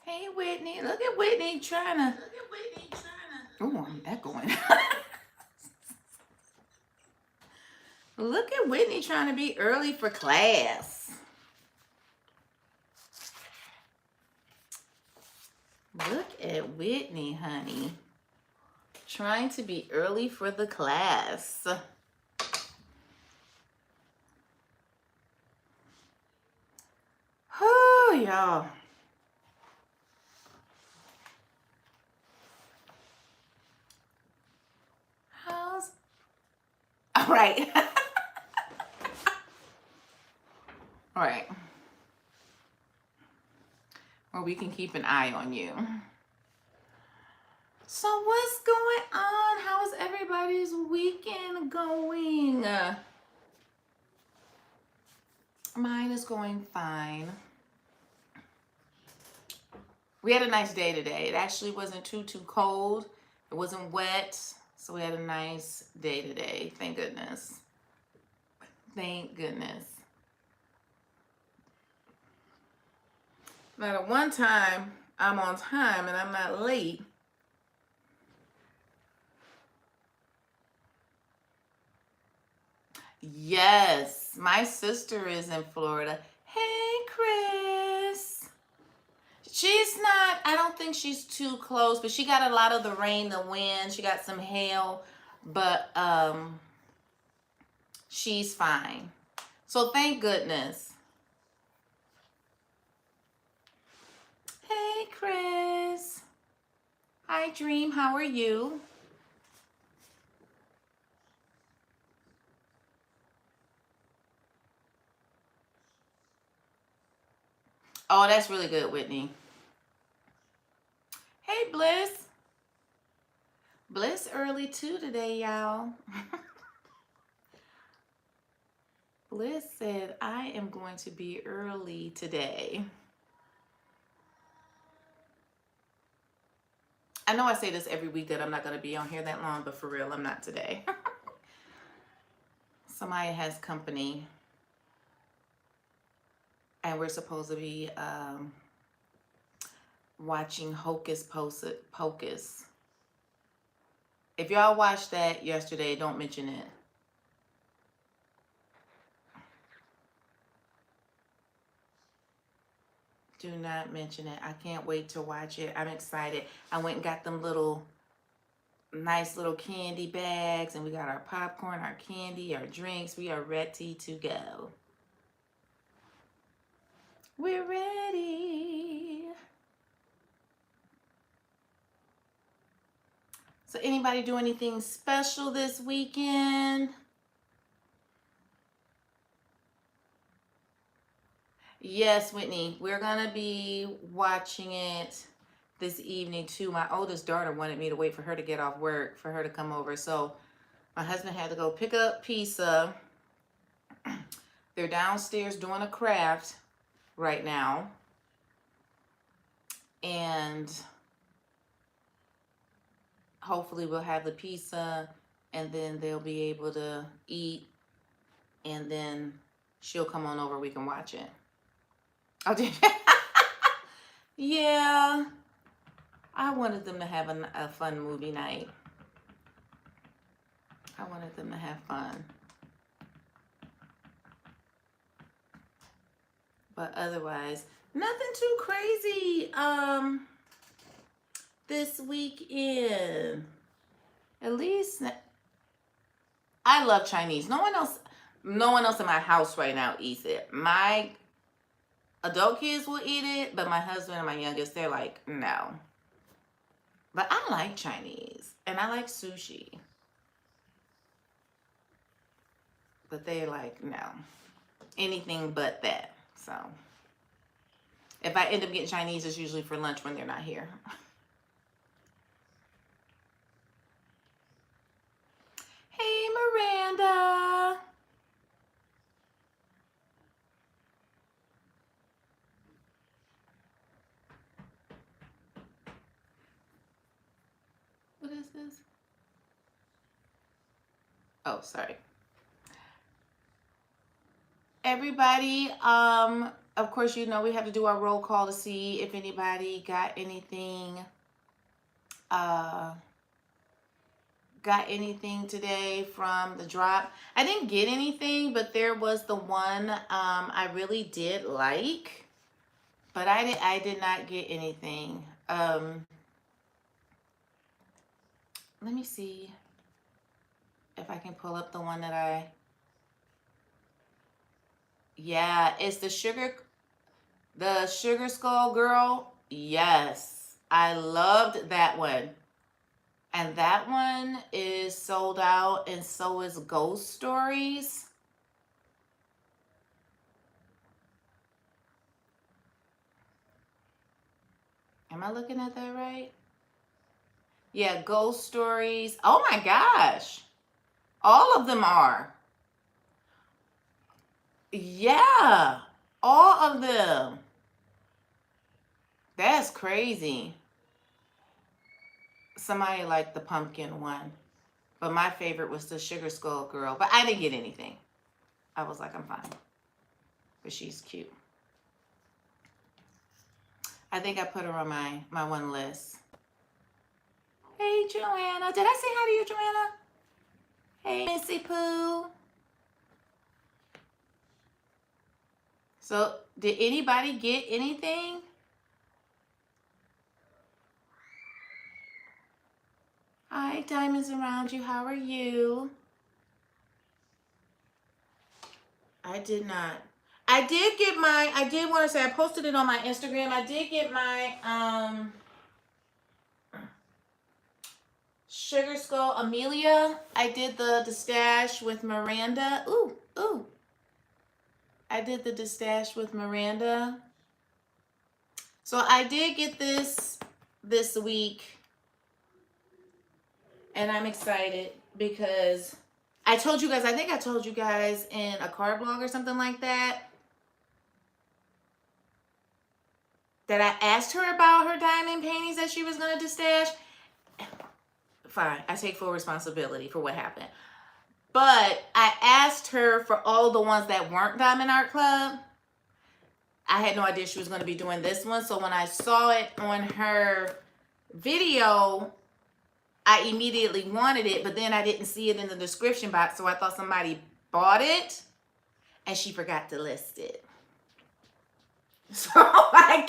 Hey, Whitney. Look at Whitney trying to. Oh, I'm echoing. Look at Whitney trying to be early for class. Look at Whitney, honey. Trying to be early for the class. Oh, y'all. How's... All right. All right. Or we can keep an eye on you. So what's going on? How's everybody's weekend going? Mine is going fine. We had a nice day today. It actually wasn't too cold. It wasn't wet. So we had a nice day today. Thank goodness. Thank goodness. Now, the one time I'm on time and I'm not late, yes, my sister is in Florida. Hey, Chris. She's not, I don't think she's too close, but she got a lot of the rain, the wind. She got some hail, but she's fine. So thank goodness. Hey, Chris. Hi, Dream. How are you? Oh, that's really good, Whitney. Hey, Bliss. Bliss early too today, y'all. Bliss said, I am going to be early today. I know I say this every week that I'm not going to be on here that long, but for real, I'm not today. Somebody has company. And we're supposed to be watching Hocus Pocus. If y'all watched that yesterday, don't mention it. Do not mention it. I can't wait to watch it. I'm excited. I went and got them nice little candy bags, and we got our popcorn, our candy, our drinks. We are ready to go. We're ready. So anybody do anything special this weekend? Yes, Whitney, we're gonna be watching it this evening too. My oldest daughter wanted me to wait for her to get off work for her to come over. So my husband had to go pick up pizza. They're downstairs doing a craft right now. And hopefully we'll have the pizza and then they'll be able to eat, and then she'll come on over, we can watch it. Oh, did yeah. I wanted them to have a fun movie night. I wanted them to have fun. But otherwise, nothing too crazy this weekend. At least I love Chinese. No one else in my house right now eats it. My adult kids will eat it, but my husband and my youngest, they're like, no. But I like Chinese and I like sushi. But they're like, no. Anything but that. So if I end up getting Chinese, it's usually for lunch when they're not here. Hey, Miranda. What is this? Oh, sorry. Everybody, of course, you know, we have to do our roll call to see if anybody got anything today from the drop. I didn't get anything, but there was the one I really did like, but I did not get anything. Let me see if I can pull up the one that yeah, it's the sugar skull girl. Yes, I loved that one. And that one is sold out, and so is Ghost Stories. Am I looking at that right? Yeah, Ghost Stories. Oh my gosh. All of them are. Yeah, all of them. That's crazy. Somebody liked the pumpkin one, but my favorite was the sugar skull girl. But I didn't get anything. I was like, I'm fine. But she's cute. I think I put her on my one list. Hey, Joanna. Did I say hi to you, Joanna? Hey, Missy Pooh. So, did anybody get anything? Hi, Diamonds Around You. How are you? I did not. I did want to say, I posted it on my Instagram. I did get my Sugar Skull Amelia. I did the stash with Miranda. Ooh. I did the stash with Miranda. So I did get this week. And I'm excited because I told you guys, I think I told you guys in a card blog or something like that I asked her about her diamond paintings that she was going to stash. Fine, I take full responsibility for what happened. But I asked her for all the ones that weren't Diamond Art Club. I had no idea she was going to be doing this one. So when I saw it on her video, I immediately wanted it, but then I didn't see it in the description box, so I thought somebody bought it, and she forgot to list it. So I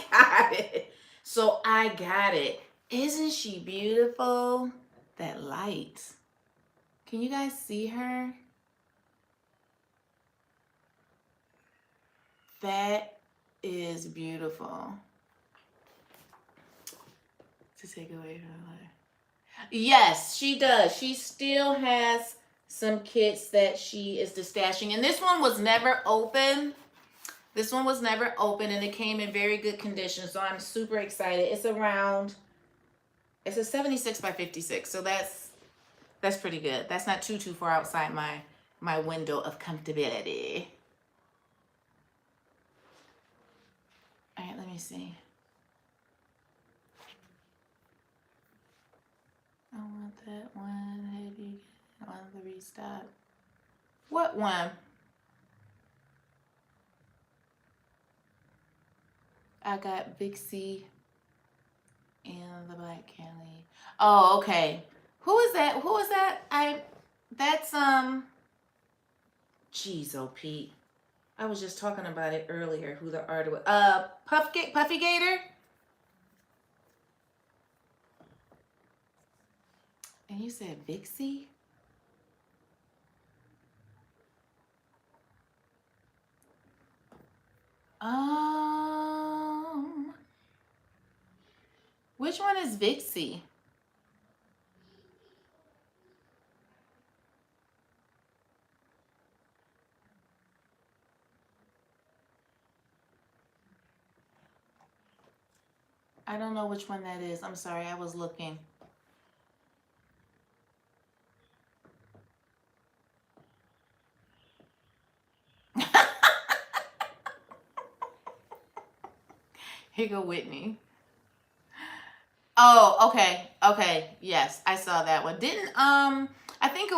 got it. Isn't she beautiful? That light. Can you guys see her? That is beautiful. To take away from her life. Yes, she does. She still has some kits that she is destashing. And this one was never open. And it came in very good condition. So I'm super excited. It's a 76 by 56. So that's pretty good. That's not too far outside my window of comfortability. All right, let me see. I want that one. Heavy. I want the restock. What one? I got Vixie and the Black Candy. Oh, okay. Who is that? That's Jeez, oh Pete. I was just talking about it earlier. Who the artist was? Puffy Gator. And you said Vixie? Which one is Vixie? I don't know which one that is. I'm sorry, I was looking. Here go Whitney. Oh, okay. Yes, I saw that one. Didn't I think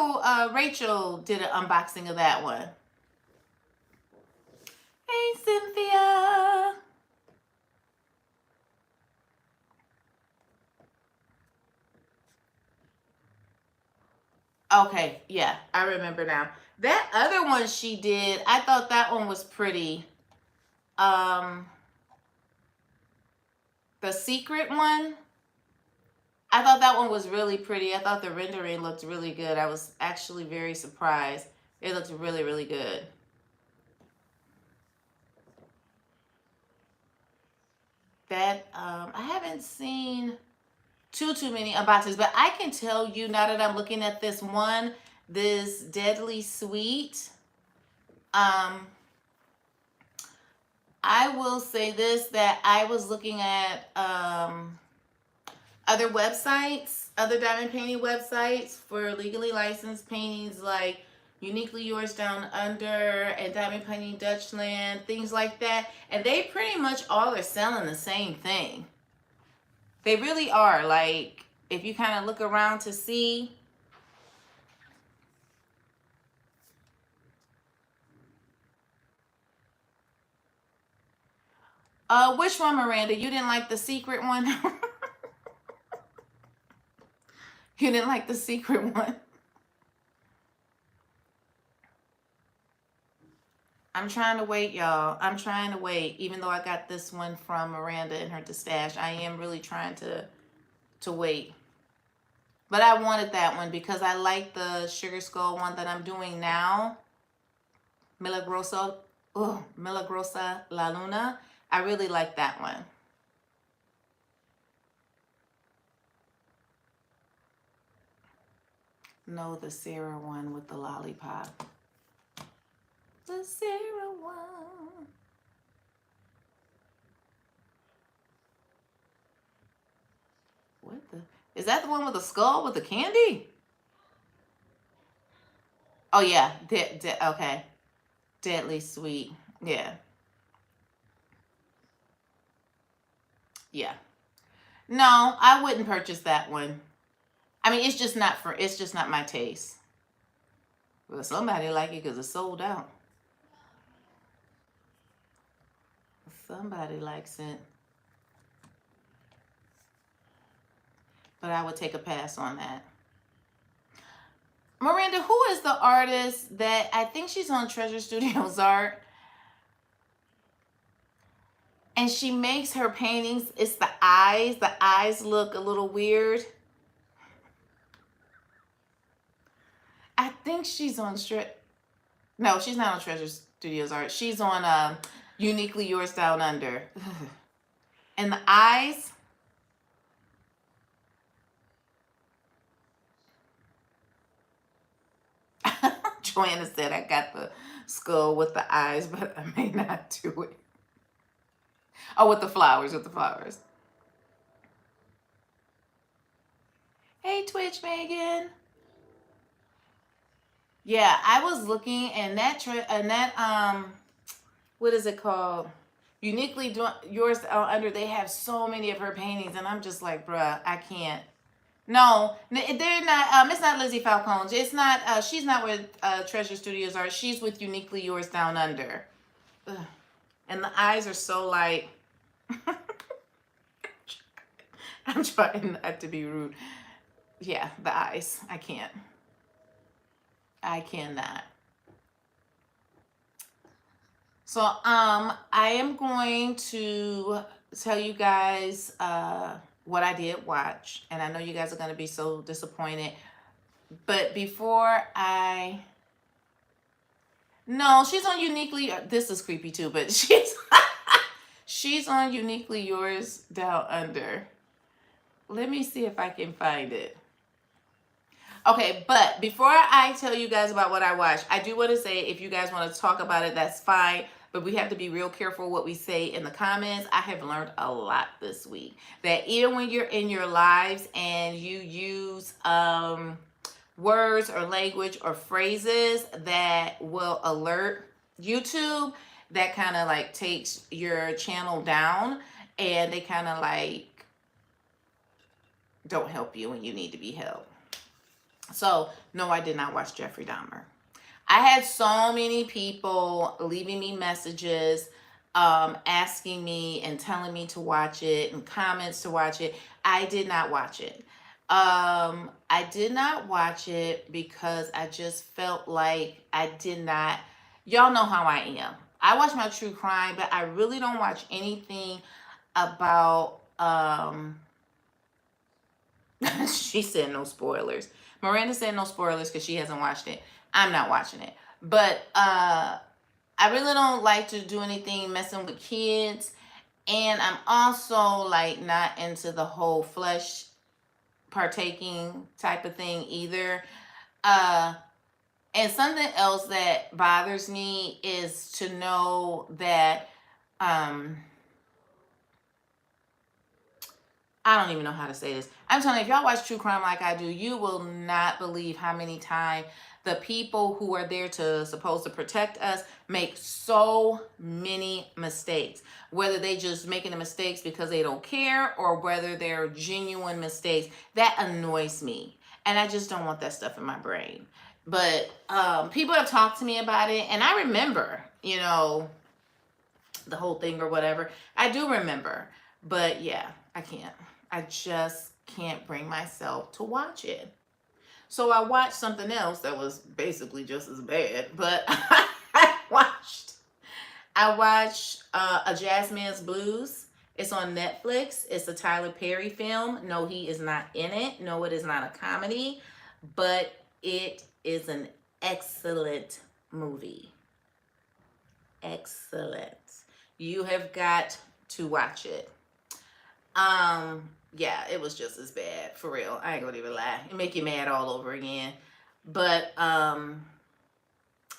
Rachel did an unboxing of that one. Hey, Cynthia. Okay, yeah, I remember now. That other one she did, I thought that one was pretty. Um, the secret one, I thought that one was really pretty. I thought the rendering looked really good. I was actually very surprised. It looked really, really good. That I haven't seen too many unboxings, but I can tell you now that I'm looking at this one, this Deadly Sweet. I will say this, that I was looking at other websites, other diamond painting websites for legally licensed paintings like Uniquely Yours Down Under and Diamond Painting Dutchland, things like that. And they pretty much all are selling the same thing. They really are. Like, if you kind of look around to see. Which one, Miranda? You didn't like the secret one? You didn't like the secret one? I'm trying to wait, y'all. I'm trying to wait. Even though I got this one from Miranda in her stash, I am really trying to wait. But I wanted that one because I like the Sugar Skull one that I'm doing now. Milagrosa La Luna. I really like that one. No, the Sarah one with the lollipop. The Sarah one. What the? Is that the one with the skull with the candy? Oh yeah, okay. Deadly Sweet. Yeah. Yeah. No, I wouldn't purchase that one. I mean, it's just not my taste. Well, somebody like it because it's sold out. Somebody likes it. But I would take a pass on that. Miranda, who is the artist that I think she's on Treasure Studios art? And she makes her paintings, it's the eyes. The eyes look a little weird. I think she's on No, she's not on Treasure Studios art. She's on Uniquely Yours Down Under. And the eyes. Joanna said I got the skull with the eyes, but I may not do it. Oh, with the flowers, Hey, Twitch Megan. Yeah, I was looking, and that what is it called? Uniquely Yours Under. They have so many of her paintings, and I'm just like, bruh, I can't. No, they're not. It's not Lizzie Falcone. It's not. She's not with Treasure Studios art. She's with Uniquely Yours Down Under. Ugh. And the eyes are so like. I'm trying not to be rude. Yeah, the eyes. I can't. I cannot. So I am going to tell you guys what I did watch, and I know you guys are going to be so disappointed. But before I, no, she's on Uniquely. This is creepy too, but she's on Uniquely Yours Down Under. Let me see if I can find it. Okay, but before I tell you guys about what I watched, I do want to say if you guys want to talk about it, that's fine. But we have to be real careful what we say in the comments. I have learned a lot this week. That even when you're in your lives and you use words or language or phrases that will alert YouTube, that kind of like takes your channel down, and they kind of like don't help you when you need to be helped. So, no, I did not watch Jeffrey Dahmer. I had so many people leaving me messages, asking me and telling me to watch it and comments to watch it. I did not watch it. I did not watch it because I just felt like I did not. Y'all know how I am. I watch my true crime, but I really don't watch anything about. She said no spoilers. Miranda said no spoilers because she hasn't watched it. I'm not watching it. But I really don't like to do anything messing with kids. And I'm also like not into the whole flesh partaking type of thing either. Uh and something else that bothers me is to know that um I don't even know how to say this. I'm telling you, if y'all watch true crime like I do, you will not believe how many times the people who are there to supposed to protect us make so many mistakes. Whether they just making the mistakes because they don't care or whether they're genuine mistakes. That annoys me. And I just don't want that stuff in my brain. But people have talked to me about it, and I remember, the whole thing or whatever. I do remember. But yeah, I can't. I just can't bring myself to watch it. So I watched something else that was basically just as bad, but I watched A Jazzman's Blues. It's on Netflix. It's a Tyler Perry film. No, he is not in it. No, it is not a comedy, but it is an excellent movie. Excellent. You have got to watch it. Yeah, it was just as bad, for real. I ain't gonna even lie. It make you mad all over again. But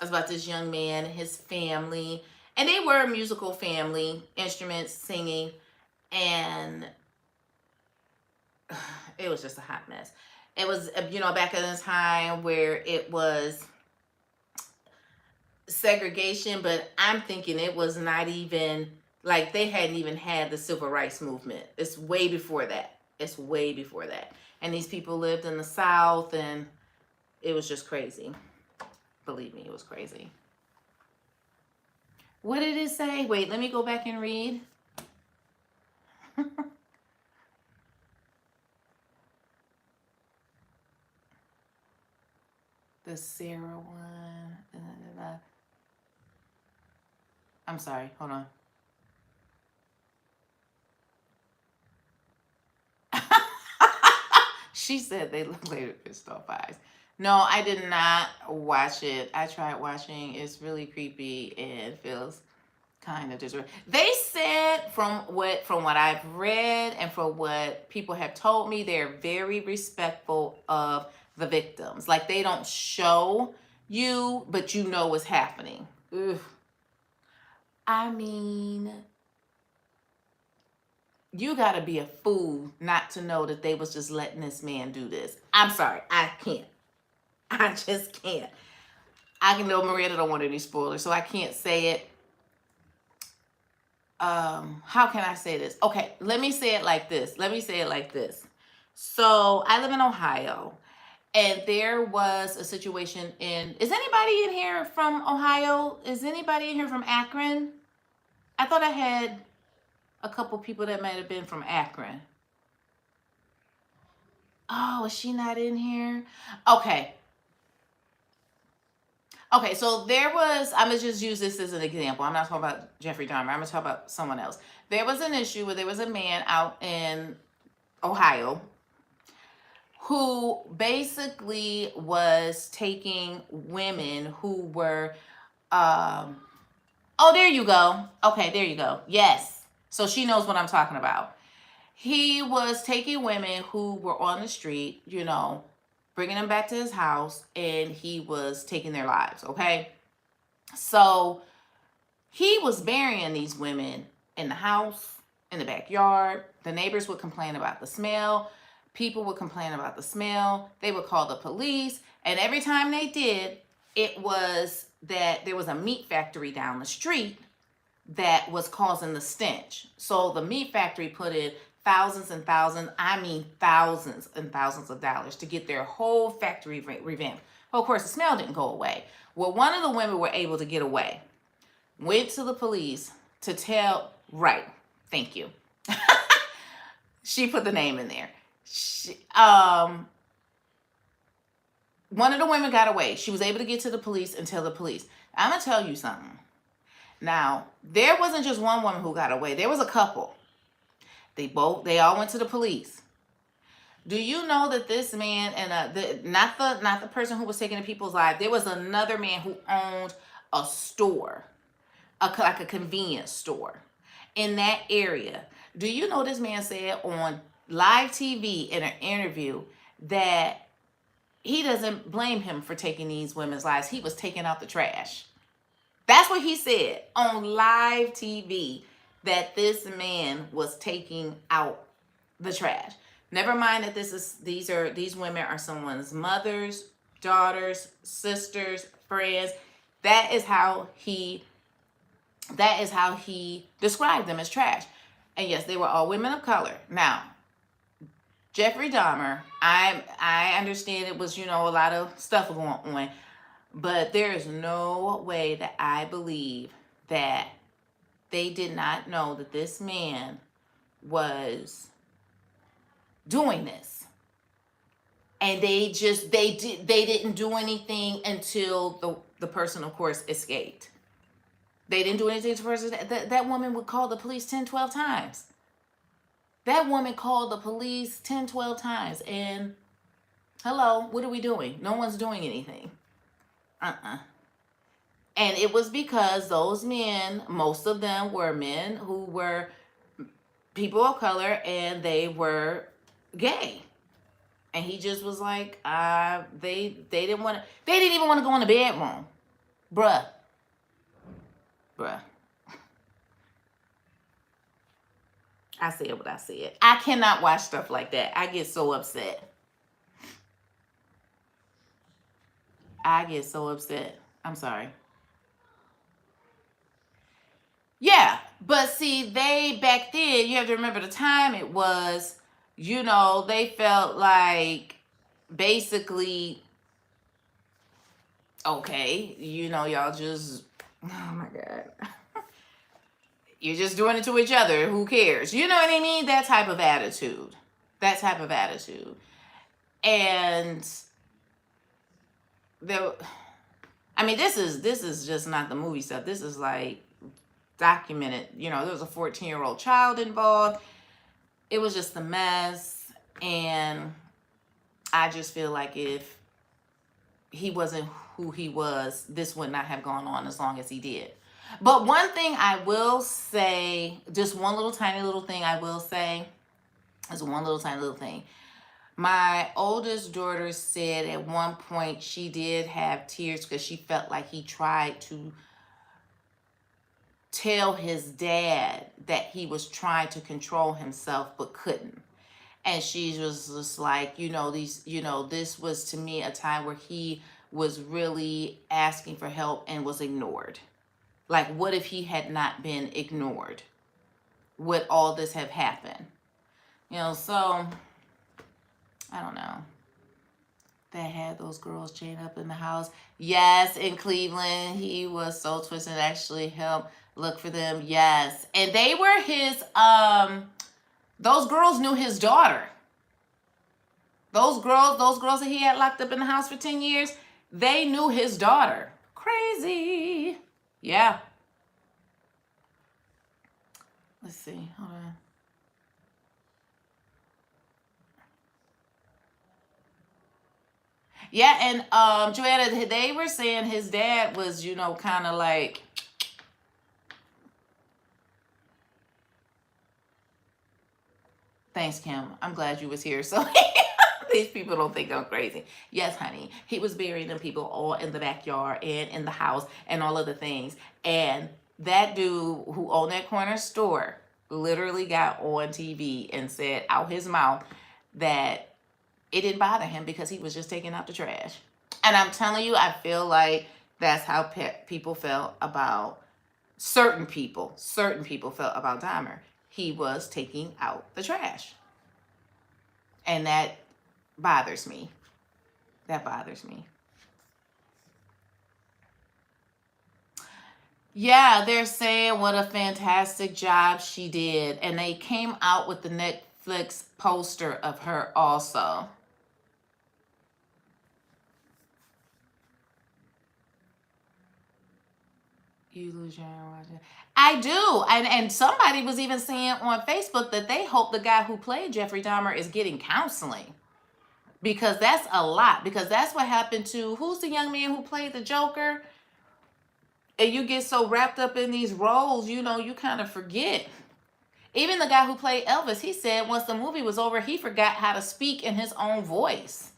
it's about this young man and his family, and they were a musical family, instruments, singing, and it was just a hot mess. It was, back in a time where it was segregation, but I'm thinking it was not even like they hadn't even had the civil rights movement. It's way before that. It's way before that. And these people lived in the South, and it was just crazy. Believe me, it was crazy. What did it say? Wait, let me go back and read. The Sarah one. I'm sorry. Hold on. She said they look like with pissed off eyes. No, I did not watch it. I tried watching. It's really creepy and feels kind of disrespectful. They said from what I've read and from what people have told me, they're very respectful of the victims. Like they don't show you, but you know what's happening. Ugh. I mean, you got to be a fool not to know that they was just letting this man do this. I'm sorry. I can't. I just can't. I can know Miranda don't want any spoilers, so I can't say it. How can I say this? Okay, let me say it like this. So I live in Ohio, and there was a situation is anybody in here from Ohio? Is anybody in here from Akron? I thought I had a couple people that might have been from Akron. Oh, is she not in here? Okay. Okay, so I'm going to just use this as an example. I'm not talking about Jeffrey Dahmer. I'm going to talk about someone else. There was an issue where there was a man out in Ohio who basically was taking women who were, oh, there you go. Okay, there you go. Yes. So she knows what I'm talking about. He was taking women who were on the street, bringing them back to his house, and he was taking their lives, okay? So he was burying these women in the house, in the backyard. The neighbors would complain about the smell. People would complain about the smell. They would call the police, and every time they did, it was that there was a meat factory down the street that was causing the stench. So the meat factory put in thousands and thousands, I mean thousands and thousands of dollars to get their whole factory revamped. Well, of course, the smell didn't go away. Well, one of the women were able to get away, went to the police to tell, right, thank you. She put the name in there. One of the women got away. She was able to get to the police and tell the police. I'm going to tell you something. Now, there wasn't just one woman who got away. There was a couple. They all went to the police. Do you know that this man and not the person who was taking the people's lives, there was another man who owned a store, like a convenience store in that area. Do you know this man said on live TV in an interview that he doesn't blame him for taking these women's lives. He was taking out the trash. That's what he said on live TV, that this man was taking out the trash. Never mind that these women are someone's mothers, daughters, sisters, friends. That is how he described them as trash. And yes, they were all women of color. Now, Jeffrey Dahmer, I understand it was, a lot of stuff going on, but there is no way that I believe that they did not know that this man was doing this. And they didn't do anything until the person, of course, escaped. They didn't do anything to the person. That woman would call the police 10, 12 times. That woman called the police 10, 12 times. And, hello, what are we doing? No one's doing anything. And it was because those men, most of them were men who were people of color, and they were gay. And he just was like, they didn't even want to go in the bedroom. Bruh. I said what I said. I cannot watch stuff like that. I get so upset. I'm sorry. Yeah, but see, back then, you have to remember the time it was, they felt like basically, okay, y'all just, oh my God. You're just doing it to each other. Who cares? You know what I mean? That type of attitude. And this is just not the movie stuff. This is like documented. There was a 14-year-old child involved. It was just a mess. And I just feel like if he wasn't who he was, this would not have gone on as long as he did. But one thing I will say, just one little tiny little thing I will say, is one little tiny little thing. My oldest daughter said at one point she did have tears because she felt like he tried to tell his dad that he was trying to control himself but couldn't. And she was just like, this was to me a time where he was really asking for help and was ignored. Like, what if he had not been ignored? Would all this have happened? So, I don't know. They had those girls chained up in the house. Yes, in Cleveland, he was so twisted, actually helped look for them. Yes. And they were his, those girls knew his daughter. Those girls that he had locked up in the house for 10 years, they knew his daughter. Crazy. Yeah. Let's see. Hold on. Yeah, and Joanna, they were saying his dad was, kind of like, thanks, Kim. I'm glad you was here. So these people don't think I'm crazy. Yes, honey. He was burying them people all in the backyard and in the house and all of the things. And that dude who owned that corner store literally got on TV and said out his mouth that it didn't bother him because he was just taking out the trash. And I'm telling you, I feel like that's how people felt about certain people felt about Dahmer. he was taking out the trash. And that bothers me. That bothers me. Yeah, they're saying what a fantastic job she did. And they came out with the Netflix poster of her also. You lose your watching. I do. And somebody was even saying on Facebook that they hope the guy who played Jeffrey Dahmer is getting counseling. Because that's a lot. Because that's what happened to, who's the young man who played the Joker? And you get so wrapped up in these roles, you know, you kind of forget. Even the guy who played Elvis, he said once the movie was over, he forgot how to speak in his own voice.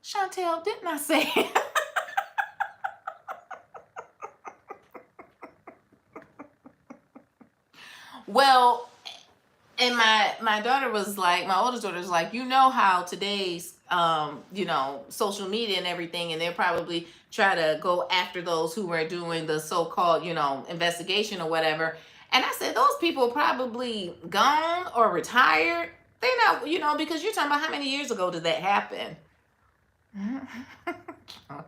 Chantel, didn't I say? Well, and my daughter was like, my oldest daughter was like, you know how today's social media and everything, and they'll probably try to go after those who were doing the so-called investigation or whatever. And I said, those people probably gone or retired. They not, because you're talking about how many years ago did that happen? Oh.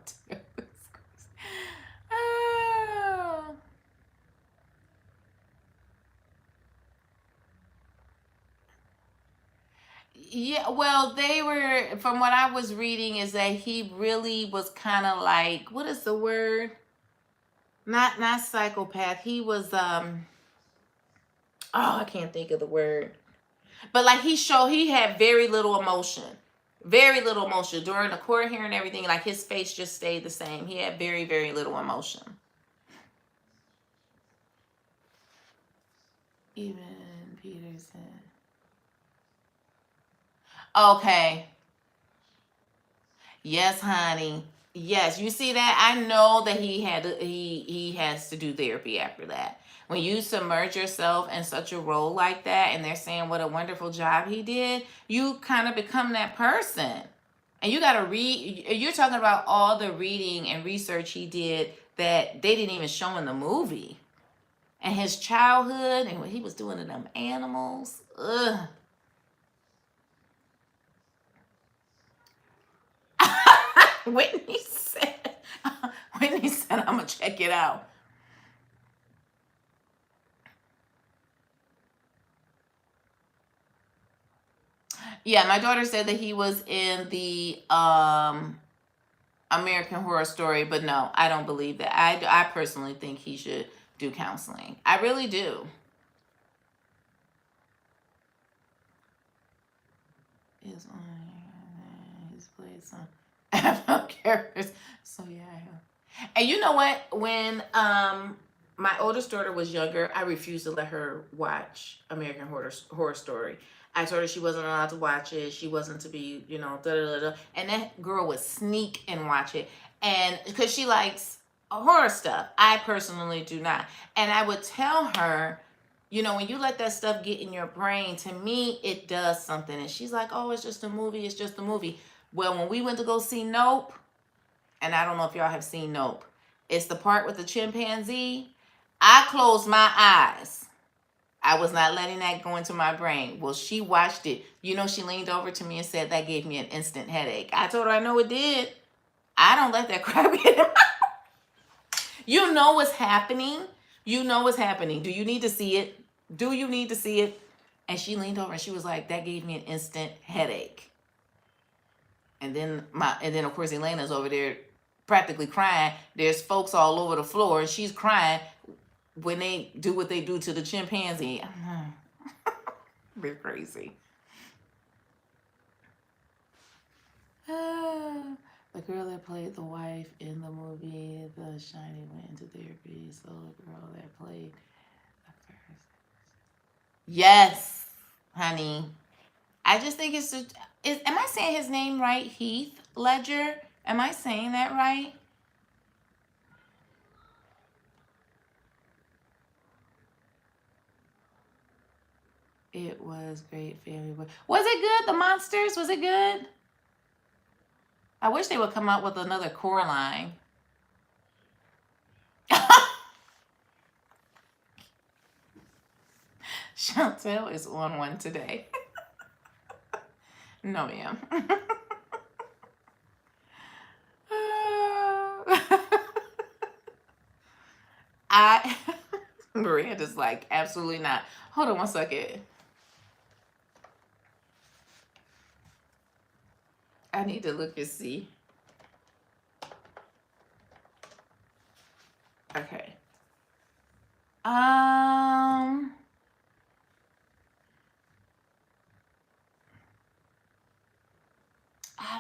Yeah, well, they were, from what I was reading, is that he really was kind of like, what is the word? Not psychopath. He was I can't think of the word. But like he had very little emotion. Very little emotion during the court hearing and everything. Like his face just stayed the same. He had very, very little emotion. Even Peterson. Okay. Yes, honey. Yes, you see that? I know that he has to do therapy after that. When you submerge yourself in such a role like that and they're saying what a wonderful job he did, you kind of become that person. And you got to read, you're talking about all the reading and research he did that they didn't even show in the movie. And his childhood and what he was doing to them animals. Ugh. Whitney said, I'm going to check it out. Yeah, my daughter said that he was in the American Horror Story, but no, I don't believe that. I personally think he should do counseling. I really do. His played some characters. So yeah. And you know what? When my oldest daughter was younger, I refused to let her watch American Horror Story. I told her she wasn't allowed to watch it. She wasn't to be, and that girl would sneak and watch it. And because she likes horror stuff, I personally do not. And I would tell her, when you let that stuff get in your brain, to me, it does something. And she's like, oh, it's just a movie. It's just a movie. Well, when we went to go see Nope, and I don't know if y'all have seen Nope, it's the part with the chimpanzee. I closed my eyes. I was not letting that go into my brain. Well, she watched it. She leaned over to me and said that gave me an instant headache. I told her I know it did. I don't let that crap get in my You know what's happening. You know what's happening. Do you need to see it? Do you need to see it? And she leaned over and she was like, that gave me an instant headache. And then of course Eleyna's over there practically crying. There's folks all over the floor and she's crying when they do what they do to the chimpanzee. They're crazy. The girl that played the wife in the movie The Shining went into therapy. So the girl that played the first. Yes, honey. I just think am I saying his name right? Heath Ledger? Am I saying that right? It was great family. Was it good? The Monsters? Was it good? I wish they would come out with another Coraline. Chantel is on one today. No, ma'am. I Miranda's like, absolutely not. Hold on one second. I need to look and see. Okay. I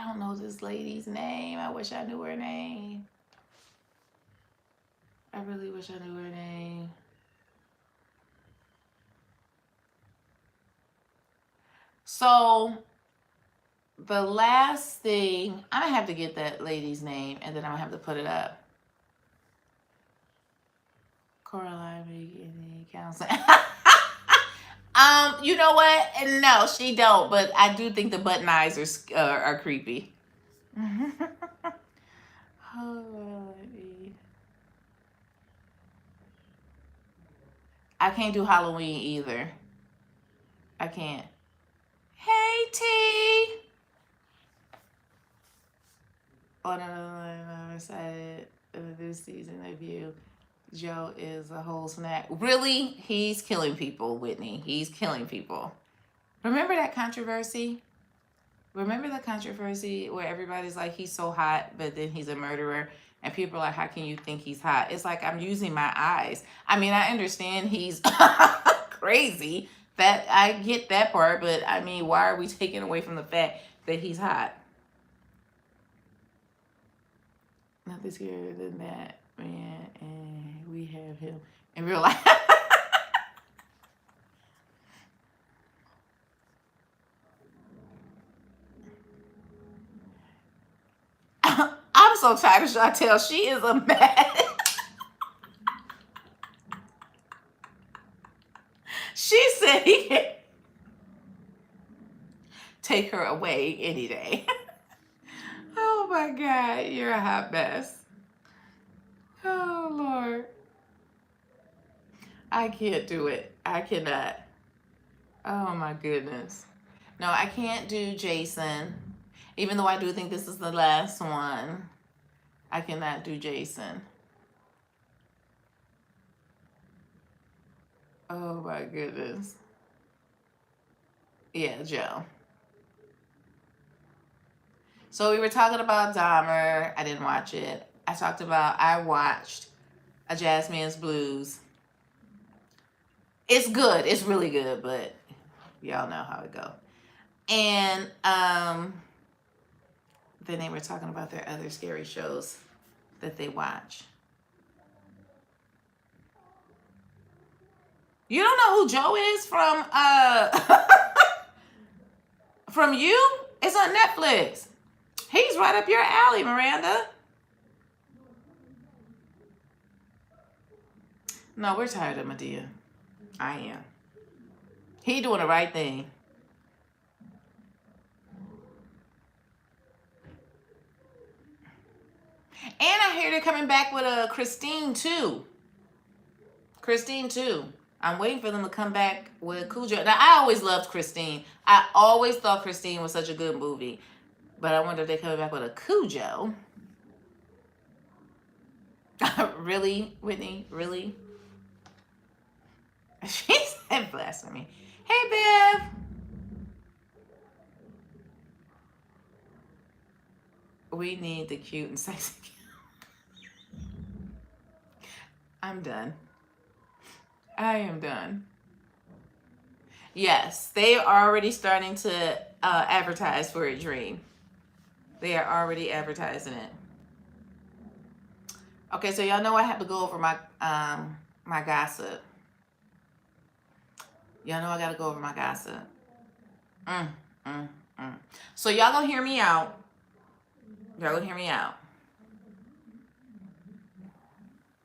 don't know this lady's name. I wish I knew her name. I really wish I knew her name. So the last thing, I have to get that lady's name and then I'm gonna have to put it up. Coraline Megan counseling. You know what? No, she don't. But I do think the button eyes are creepy. I can't do Halloween either. I can't. Hey, T. On another side of this season of you, Joe is a whole snack. Really? He's killing people, Whitney. He's killing people. Remember that controversy? Remember the controversy where everybody's like, he's so hot, but then he's a murderer? And people are like, how can you think he's hot? It's like, I'm using my eyes. I mean, I understand he's crazy. That I get that part, but I mean, why are we taking away from the fact that he's hot? Nothing scarier than that, man. And we have him in real life. I'm so tired of Chantel. She is a mess. She said he can take her away any day. Oh my God, you're a hot mess. Oh Lord. I can't do it. I cannot. Oh my goodness. No, I can't do Jason. Even though I do think this is the last one, I cannot do Jason. Oh my goodness. Yeah, Joe. So we were talking about Dahmer. I didn't watch it. I watched A Jazzman's Blues. It's good. It's really good, but y'all know how it go. And then they were talking about their other scary shows that they watch. You don't know who Joe is from from You? It's on Netflix. He's right up your alley, Miranda. No, we're tired of Medea. I am. He doing the right thing. And I hear they're coming back with a Christine too. Christine too. I'm waiting for them to come back with Cujo. Now, I always loved Christine. I always thought Christine was such a good movie. But I wonder if they're coming back with a Cujo. Really, Whitney? Really? She said blasphemy. Hey, Bev. We need the cute and sexy. I'm done. I am done. Yes, they are already starting to advertise for a dream. They are already advertising it. Okay, so y'all know I have to go over my my gossip. Y'all know I gotta go over my gossip. So y'all gonna hear me out. Y'all gonna hear me out.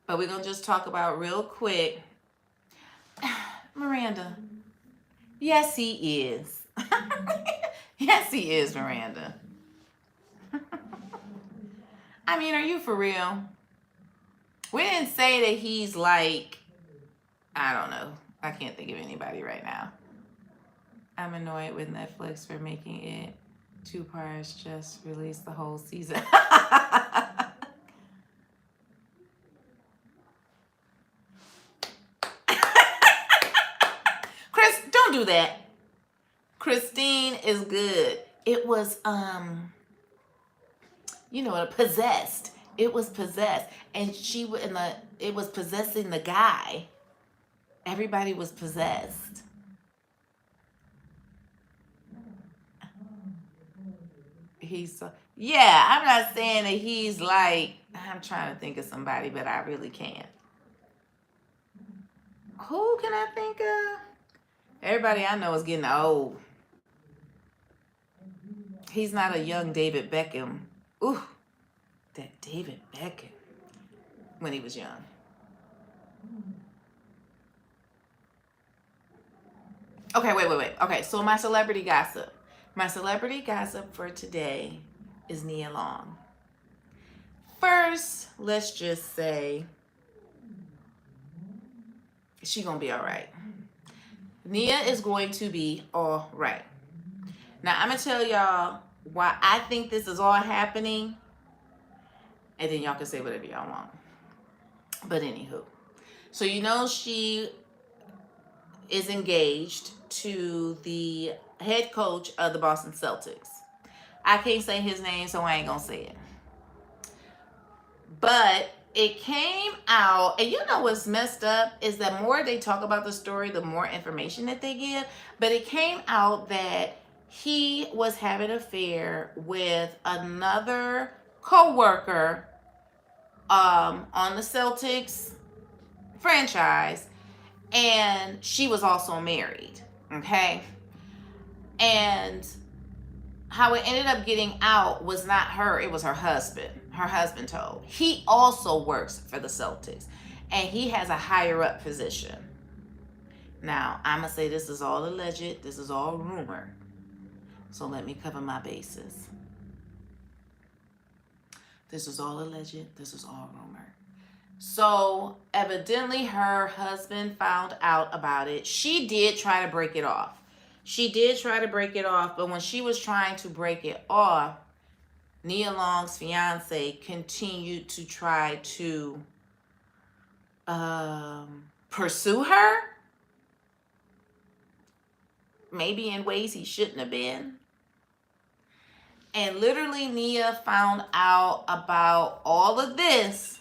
But we're gonna just talk about real quick. Miranda. Yes, he is. Yes, he is, Miranda. I mean, are you for real? We didn't say that he's like, I don't know, I can't think of anybody right now. I'm annoyed with Netflix for making it 2 parts, just release the whole season. Chris, don't do that. Christine is good. It was possessed. It was possessed, and it was possessing the guy. Everybody was possessed. Yeah, I'm not saying that he's like, I'm trying to think of somebody, but I really can't. Who can I think of? Everybody I know is getting old. He's not a young David Beckham. Ooh, that David Beckham when he was young. Okay, wait. Okay, so my celebrity gossip. My celebrity gossip for today is Nia Long. First, let's just say she's gonna be all right. Nia is going to be all right. Now, I'm gonna tell y'all why I think this is all happening, and then y'all can say whatever y'all want. But anywho, so she is engaged to the head coach of the Boston Celtics. I can't say his name, so I ain't gonna say it. But it came out, and what's messed up is the more they talk about the story, the more information that they give. But it came out that he was having an affair with another co-worker on the Celtics franchise, and she was also married. Okay. And how it ended up getting out was not her, it was her husband. Her husband told. He also works for the Celtics, and he has a higher up position. Now, I'm going to say this is all alleged, this is all rumor. So let me cover my bases. This is all alleged, this is all rumor. So evidently her husband found out about it. She did try to break it off. But when she was trying to break it off, Nia Long's fiance continued to try to pursue her. Maybe in ways he shouldn't have been. And literally Nia found out about all of this,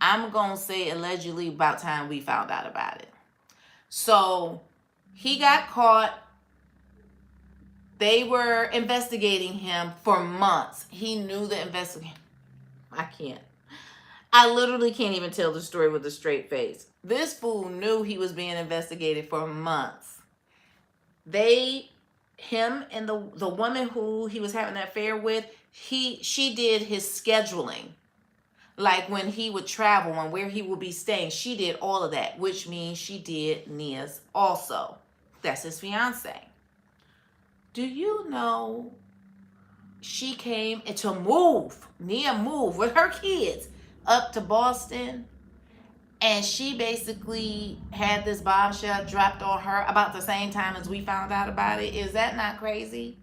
I'm going to say allegedly, about time we found out about it. So he got caught. They were investigating him for months. He knew the investigation. I literally can't even tell the story with a straight face. This fool knew he was being investigated for months. Him and the woman who he was having an affair with, she did his scheduling. Like when he would travel and where he would be staying, she did all of that, which means she did Nia's also. That's his fiance. Do you know she came Nia moved with her kids up to Boston, and she basically had this bombshell dropped on her about the same time as we found out about it? Is that not crazy?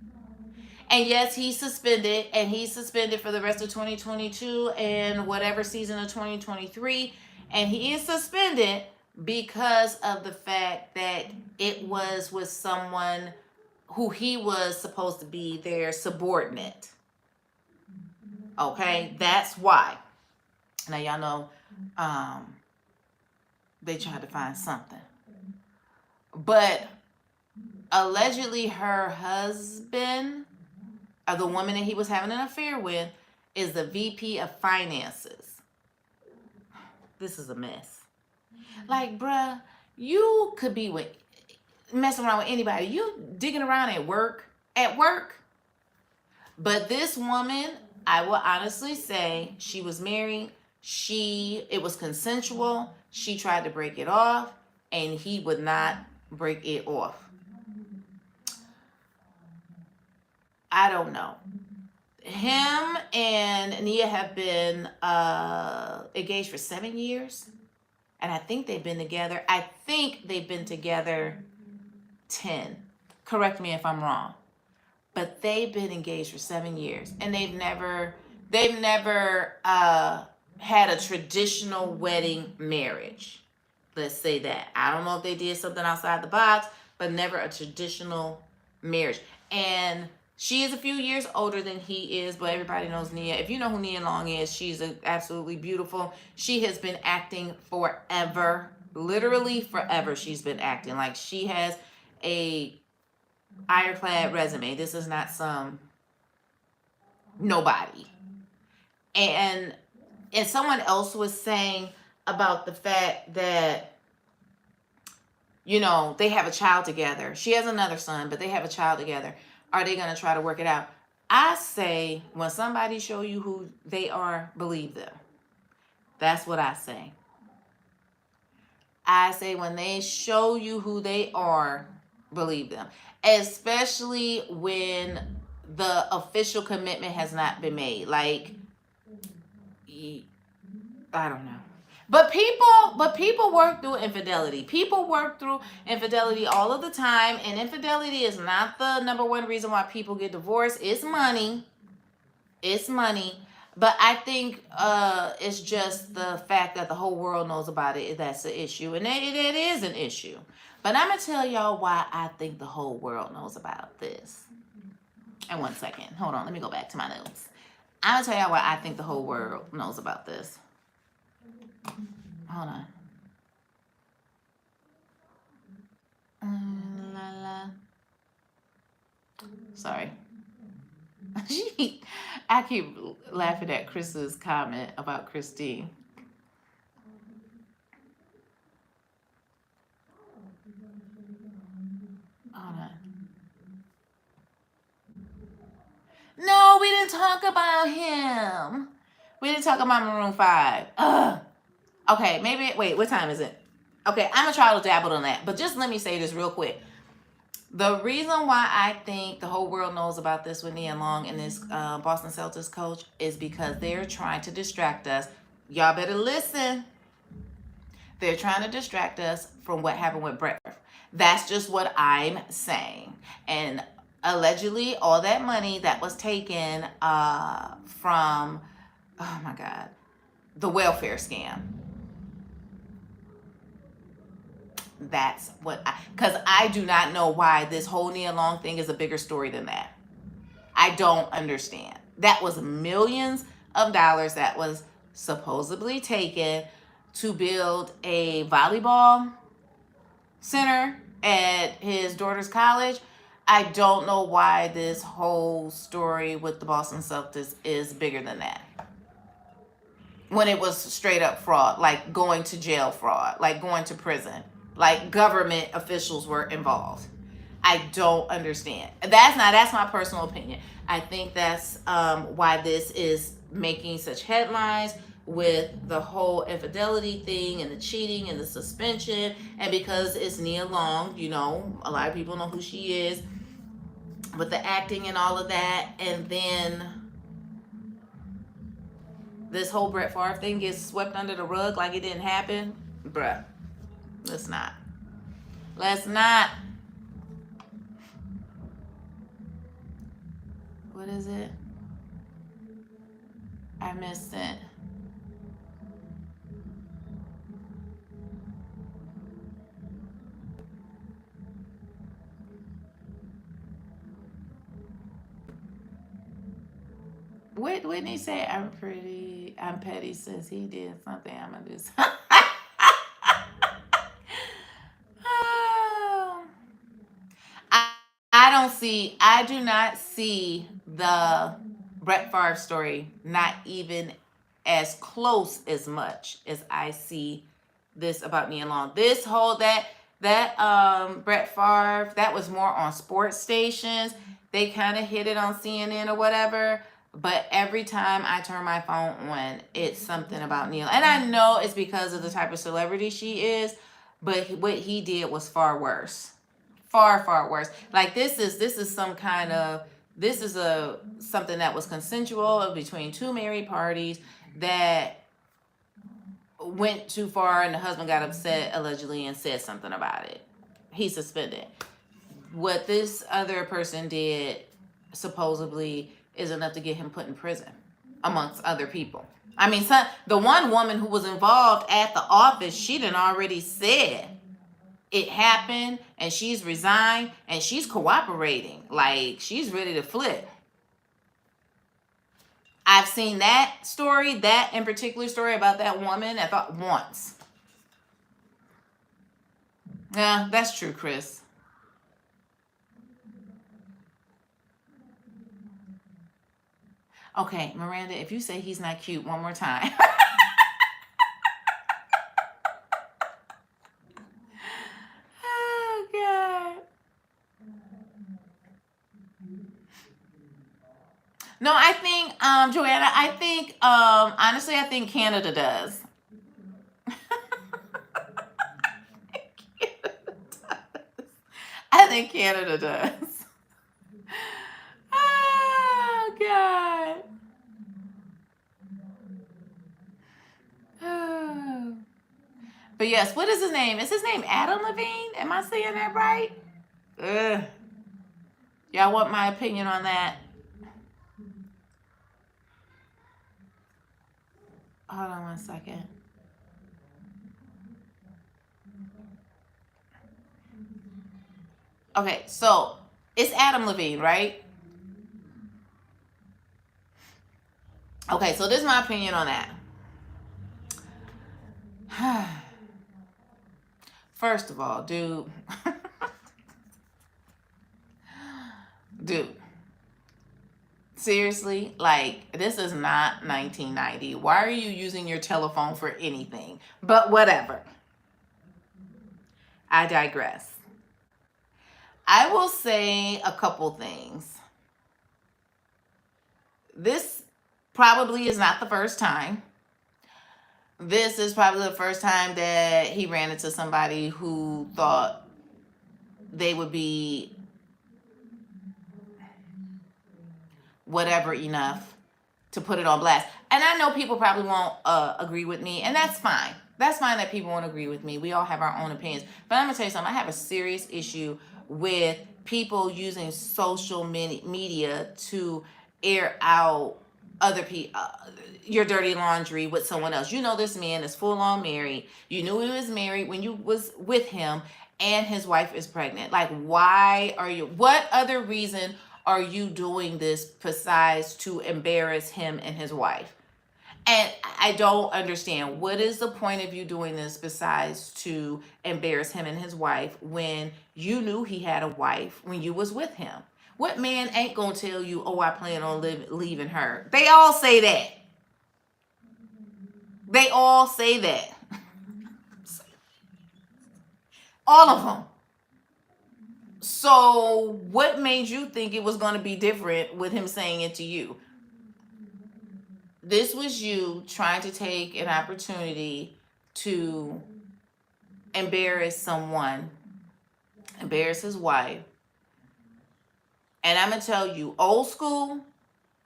And yes, he's suspended for the rest of 2022 and whatever season of 2023. And he is suspended because of the fact that it was with someone who he was supposed to be their subordinate. Okay, that's why. Now y'all know they tried to find something. But allegedly her husband, the woman that he was having an affair with, is the VP of finances. This is a mess. Like, bruh, you could be messing around with anybody. You digging around at work. But this woman, I will honestly say, she was married. It was consensual. She tried to break it off, and he would not break it off. I don't know. Him and Nia have been engaged for 7 years. And I think they've been together 10. Correct me if I'm wrong. But they've been engaged for 7 years, and they've never had a traditional wedding marriage. Let's say that. I don't know if they did something outside the box, but never a traditional marriage. And she is a few years older than he is, but everybody knows Nia. If you know who Nia Long is, she's absolutely beautiful. She has been acting forever. Literally forever she's been acting. Like, she has a ironclad resume. This is not some nobody. And someone else was saying about the fact that, you know, they have a child together. She has another son, but they have a child together. Are they going to try to work it out? I say, when somebody show you who they are, believe them. That's what I say. I say, when they show you who they are, believe them. Especially when the official commitment has not been made. Like, I don't know. But people work through infidelity. People work through infidelity all of the time, and infidelity is not the number one reason why people get divorced. It's money. It's money. But I think it's just the fact that the whole world knows about it. That's the issue, and it is an issue. But I'm going to tell y'all why I think the whole world knows about this. And 1 second. Hold on. Let me go back to my notes. I'm going to tell y'all why I think the whole world knows about this. Hold on. Sorry. I keep laughing at Chris's comment about Christine. Hold on. No, we didn't talk about him. We didn't talk about Maroon 5. Ugh. Okay, maybe, wait, what time is it? Okay, I'm going to try to dabble on that. But just let me say this real quick. The reason why I think the whole world knows about this with Nia Long and this Boston Celtics coach is because they're trying to distract us. Y'all better listen. They're trying to distract us from what happened with Brett. That's just what I'm saying. And allegedly, all that money that was taken from, oh my God, the welfare scam. That's what because I do not know why this whole Nia Long thing is a bigger story than that. I don't understand. That was millions of dollars that was supposedly taken to build a volleyball center at his daughter's college. I don't know why this whole story with the Boston Celtics is bigger than that. When it was straight up fraud, like going to jail fraud, like going to prison. Like government officials were involved. I don't understand. That's my personal opinion. I think that's why this is making such headlines with the whole infidelity thing and the cheating and the suspension. And because it's Nia Long, you know, a lot of people know who she is, with the acting and all of that. And then this whole Brett Favre thing gets swept under the rug like it didn't happen. Bruh. Let's not. What is it? I missed it. What didn't he say? I'm petty since he did something. I'm gonna do something. I do not see the Brett Favre story not even as close as much as I see this about Nia Long. This whole that Brett Favre, that was more on sports stations. They kind of hit it on CNN or whatever. But every time I turn my phone on, it's something about Nia. And I know it's because of the type of celebrity she is, but what he did was far worse. Far, far worse. Like this is some kind of, something that was consensual between two married parties that went too far and the husband got upset allegedly and said something about it. He's suspended. What this other person did supposedly is enough to get him put in prison amongst other people. I mean, the one woman who was involved at the office, she done already said it happened and she's resigned and she's cooperating. Like, she's ready to flip. I've seen that story, that in particular story about that woman, I thought once. Yeah, that's true, Chris. Okay, Miranda, if you say he's not cute one more time. Oh, God. No, I think, Joanna, I think, honestly, I think Canada does. I think Canada does. Oh, God. Oh. But yes, what is his name? Is his name Adam Levine? Am I saying that right? Ugh. Y'all want my opinion on that? Hold on one second. Okay, so it's Adam Levine, right? Okay, so this is my opinion on that. First of all, dude. Dude. Seriously, like, this is not 1990. Why are you using your telephone for anything? But whatever. I digress. I will say a couple things. This probably is not the first time. This is probably the first time that he ran into somebody who thought they would be whatever enough to put it on blast. And I know people probably won't agree with me, and that's fine. That's fine that people won't agree with me. We all have our own opinions. But I'm going to tell you something. I have a serious issue with people using social media to air out other people, your dirty laundry with someone else. You know, this man is full on married. You knew he was married when you was with him, and his wife is pregnant. Like, why are you, what other reason are you doing this besides to embarrass him and his wife? And I don't understand, what is the point of you doing this besides to embarrass him and his wife when you knew he had a wife when you was with him? What man ain't gonna tell you, oh, I plan on leaving her? They all say that. They all say that. All of them. So what made you think it was going to be different with him saying it to you? This was you trying to take an opportunity to embarrass someone, embarrass his wife. And I'm going to tell you, old school,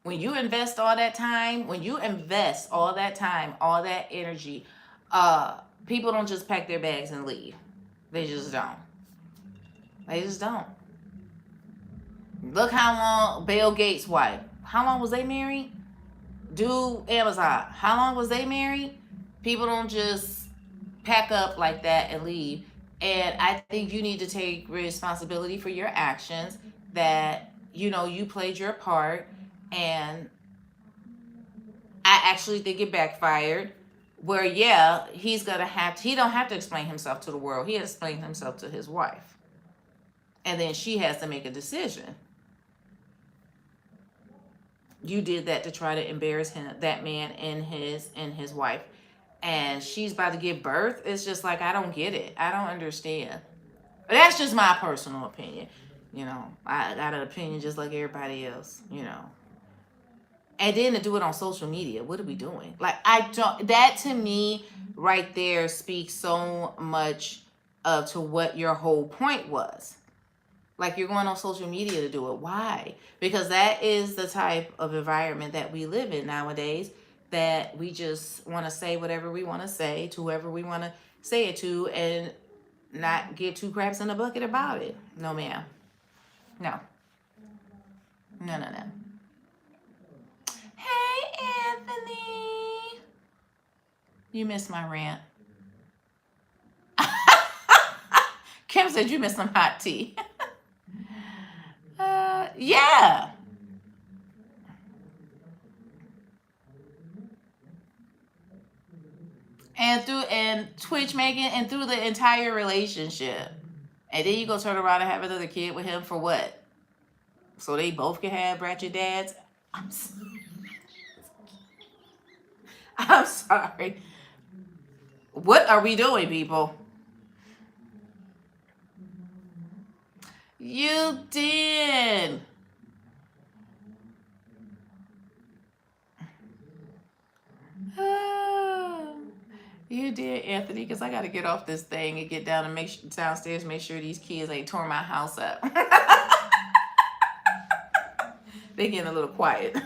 when you invest all that time, when you invest all that time, all that energy, people don't just pack their bags and leave. They just don't. They just don't. Look how long Bill Gates' wife, how long was they married? Do Amazon, how long was they married? People don't just pack up like that and leave. And I think you need to take responsibility for your actions, that, you know, you played your part. And I actually think it backfired, where, yeah, he don't have to explain himself to the world. He has to explain himself to his wife. And then she has to make a decision. You did that to try to embarrass him, that man and his wife. And she's about to give birth. It's just like, I don't get it. I don't understand. But that's just my personal opinion. You know, I got an opinion just like everybody else, you know. And then to do it on social media, what are we doing? Like, that to me right there speaks so much to what your whole point was. Like, you're going on social media to do it. Why? Because that is the type of environment that we live in nowadays. that we just want to say whatever we want to say to whoever we want to say it to and not get two crabs in a bucket about it. No, ma'am. No. No, no, no. Hey, Anthony. You missed my rant. Kim said you missed some hot tea. Yeah. And Twitch making and through the entire relationship. And then you go turn around and have another kid with him for what? So they both can have ratchet dads? I'm sorry. What are we doing, people? You did. You did, Anthony, because I got to get off this thing and get down and downstairs, make sure these kids ain't torn my house up. They're getting a little quiet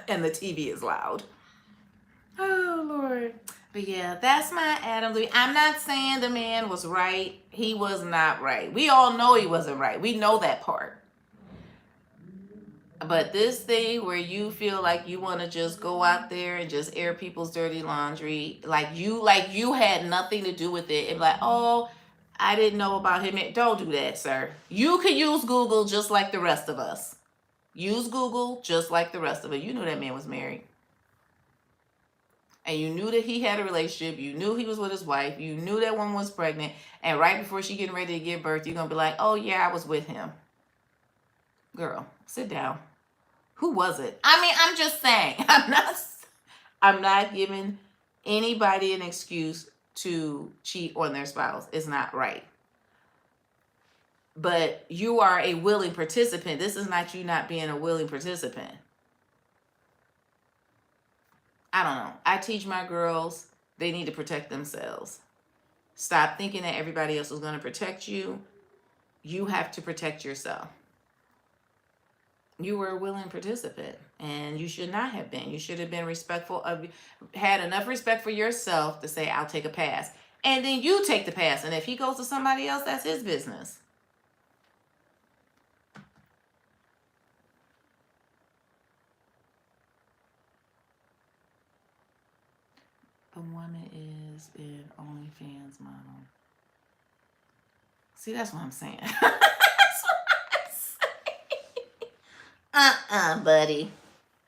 and the TV is loud. Oh, Lord. But yeah, that's my Adam Levine. I'm not saying the man was right. He was not right. We all know he wasn't right. We know that part. But this thing where you feel like you want to just go out there and just air people's dirty laundry, like you had nothing to do with it, and like, oh, I didn't know about him. Don't do that, sir. You can use Google just like the rest of us. Use Google just like the rest of us. You knew that man was married. And you knew that he had a relationship. You knew he was with his wife. You knew that woman was pregnant. And right before she getting ready to give birth, you're going to be like, oh, yeah, I was with him. Girl, sit down. Who was it? I mean, I'm just saying. I'm not giving anybody an excuse to cheat on their spouse. It's not right. But you are a willing participant. This is not you not being a willing participant. I don't know. I teach my girls they need to protect themselves. Stop thinking that everybody else is going to protect you. You have to protect yourself. You were a willing participant, and you should not have been. You should have been respectful had enough respect for yourself to say, I'll take a pass. And then you take the pass. And if he goes to somebody else, that's his business. The woman is an OnlyFans model. See, that's what I'm saying. Buddy.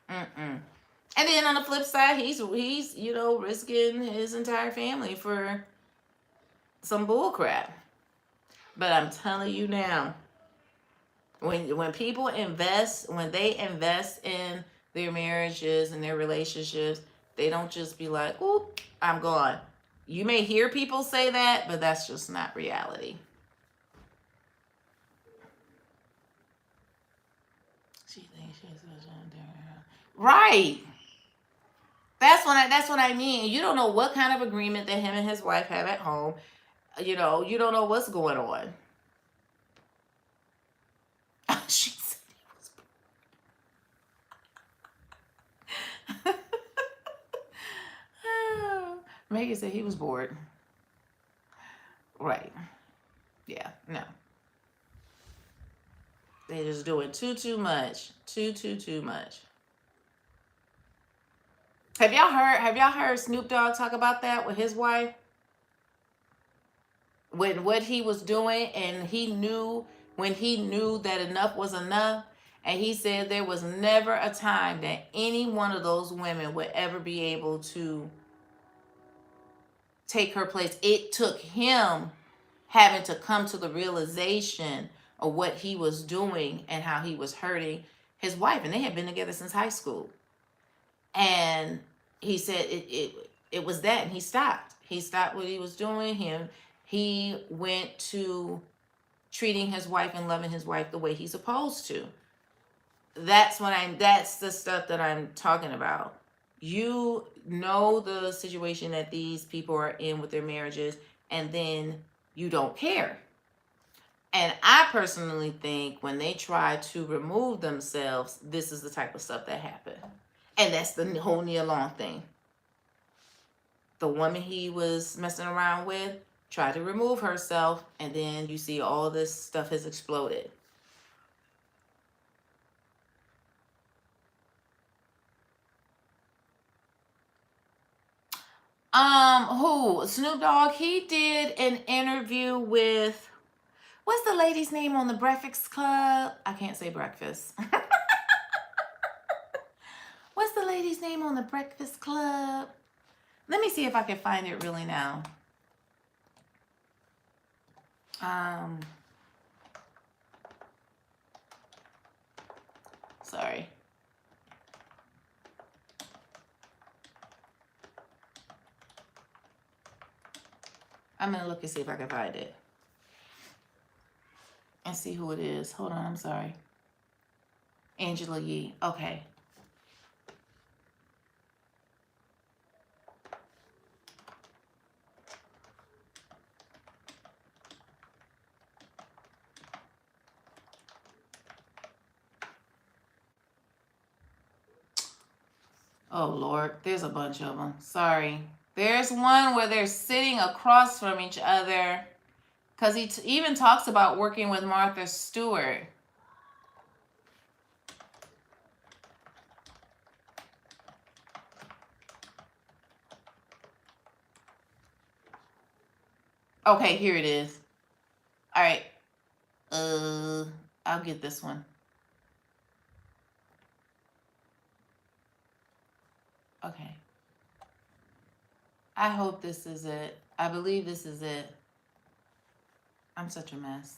And then on the flip side, he's risking his entire family for some bull crap. But I'm telling you now, when people invest, when they invest in their marriages and their relationships, they don't just be like, "Ooh, I'm gone." You may hear people say that, but that's just not reality. She thinks she's right. That's what I mean. You don't know what kind of agreement that him and his wife have at home. You don't know what's going on. She said he was bored. Megan said he was bored. Right. Yeah, no. They're just doing too much. Too much. Have y'all heard Snoop Dogg talk about that with his wife? When what he was doing, and when he knew that enough was enough, and he said there was never a time that any one of those women would ever be able to take her place. It took him having to come to the realization of what he was doing and how he was hurting his wife, and they had been together since high school. And he said it was that, and he stopped what he was doing. He went to treating his wife and loving his wife the way he's supposed to. That's the stuff that I'm talking about. You know the situation that these people are in with their marriages, and then you don't care. And I personally think when they try to remove themselves, this is the type of stuff that happened. And that's the whole Nia Long thing. the woman he was messing around with tried to remove herself, and then you see all this stuff has exploded. Who? Snoop Dogg, he did an interview with, what's the lady's name on the Breakfast Club? I can't say breakfast. What's the lady's name on the Breakfast Club? Let me see if I can find it really now. Sorry. I'm gonna look and see if I can find it. And see who it is. Hold on, I'm sorry. Angela Yee. Okay. Oh, Lord. There's a bunch of them. Sorry. There's one where they're sitting across from each other. Because he even talks about working with Martha Stewart. Okay, here it is. All right. I'll get this one. Okay. I hope this is it. I believe this is it. I'm such a mess.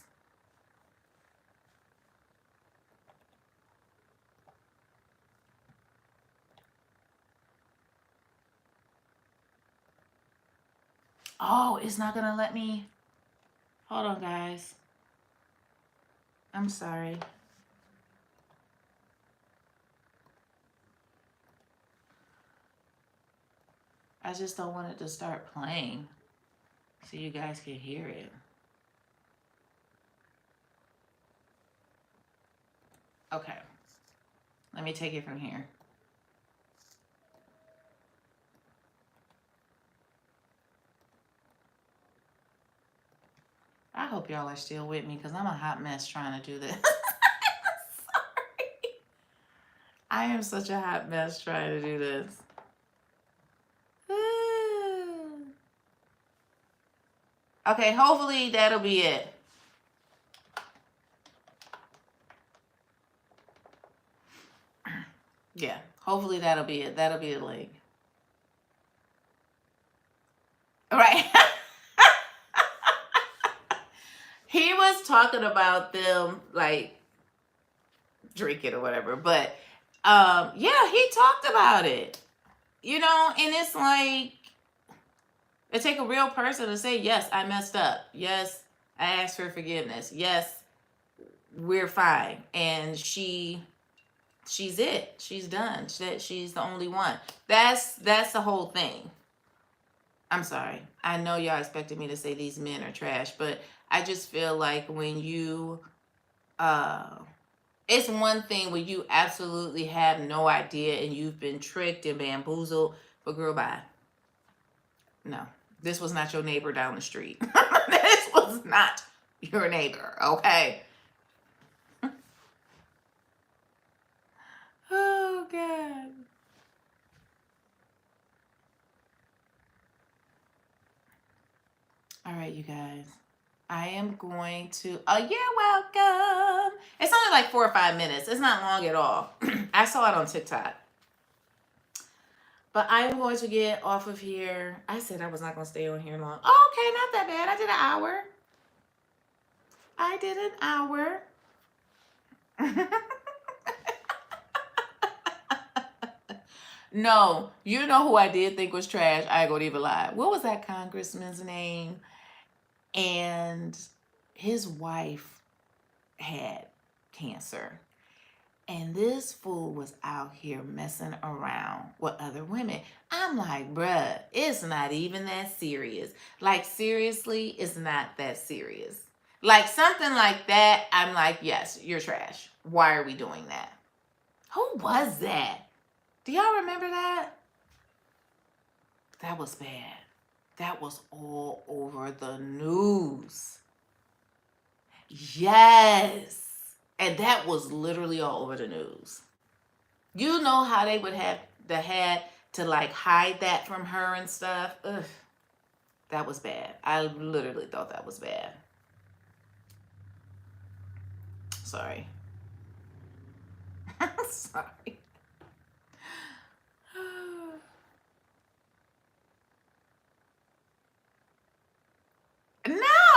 Oh, it's not gonna let me. Hold on, guys. I'm sorry. I just don't want it to start playing so you guys can hear it. Okay. Let me take it from here. I hope y'all are still with me because I'm a hot mess trying to do this. Sorry. I am such a hot mess trying to do this. Okay, hopefully that'll be it. Yeah, hopefully that'll be it. That'll be the link. All right. He was talking about them like drinking or whatever, but yeah, he talked about it. You know, and it's like, it take a real person to say, yes, I messed up. Yes, I asked for forgiveness. Yes, we're fine. And she's it. She's done. She's the only one. That's the whole thing. I'm sorry. I know y'all expected me to say these men are trash, but I just feel like when you, it's one thing when you absolutely have no idea and you've been tricked and bamboozled, but girl, bye. No, this was not your neighbor down the street. This was not your neighbor, okay? Oh, God. All right, you guys. I am going to, oh, you're welcome. It's only like 4 or 5 minutes. It's not long at all. I saw it on TikTok. But I am going to get off of here. I said I was not going to stay on here long. Oh, okay, not that bad. I did an hour. I did an hour. No, you know who I did think was trash. I ain't gonna even lie. What was that congressman's name? And his wife had cancer. And this fool was out here messing around with other women. I'm like, bruh, it's not even that serious. Like, seriously, it's not that serious. Like, something like that, I'm like, yes, you're trash. Why are we doing that? Who was that? Do y'all remember that? That was bad. That was all over the news. Yes. And that was literally all over the news. You know how they would have to like hide that from her and stuff? Ugh. That was bad. I literally thought that was bad. Sorry. Sorry.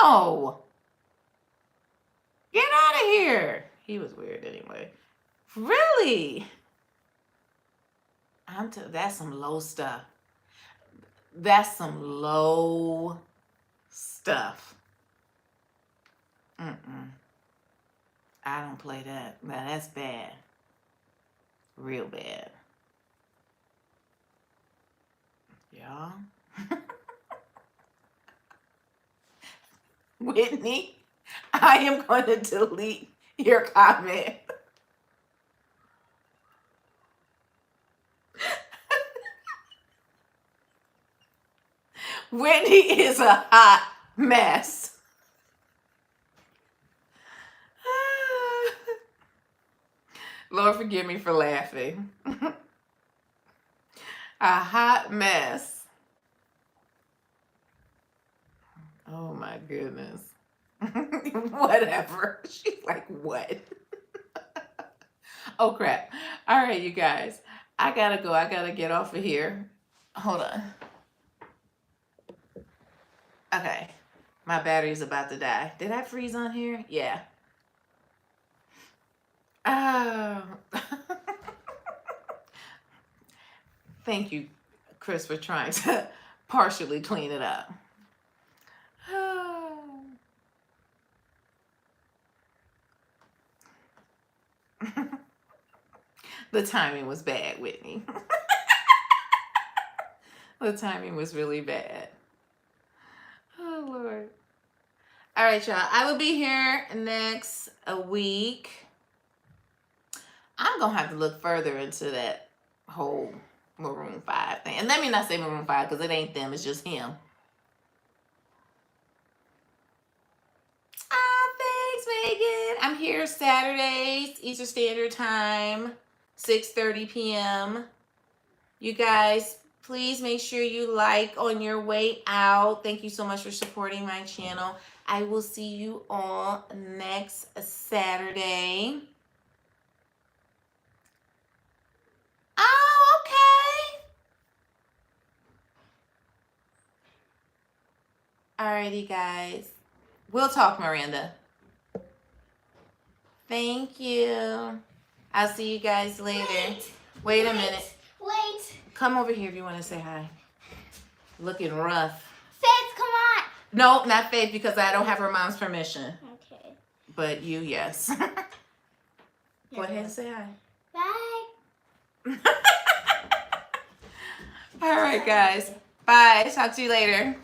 No! Get out of here. He was weird anyway. Really? That's some low stuff. That's some low stuff. I don't play that. Now that's bad. Real bad. Y'all. Whitney, I am going to delete your comment. Whitney is a hot mess. Lord, forgive me for laughing. A hot mess. Oh my goodness. Whatever. She's like, what? Oh crap. All right, you guys. I gotta go. I gotta get off of here. Hold on. Okay. My battery's about to die. Did I freeze on here? Yeah. Oh. Thank you, Chris, for trying to partially clean it up. The timing was bad, Whitney. The timing was really bad. Oh, Lord. All right, y'all. I will be here next week. I'm going to have to look further into that whole Maroon 5 thing. And let me not say Maroon 5 because it ain't them. It's just him. Thanks, Megan. I'm here Saturdays, Eastern Standard Time, 6:30 p.m. You guys, please make sure you like on your way out. Thank you so much for supporting my channel. I will see you all next Saturday. Oh, okay. Alrighty, guys. We'll talk, Miranda. Thank you. I'll see you guys later. Wait a minute. Wait. Come over here if you want to say hi. Looking rough. Faith, come on. No, not Faith, because I don't have her mom's permission. Okay. But you, yes. Go ahead and say hi. Bye. All right, guys. Bye. Talk to you later.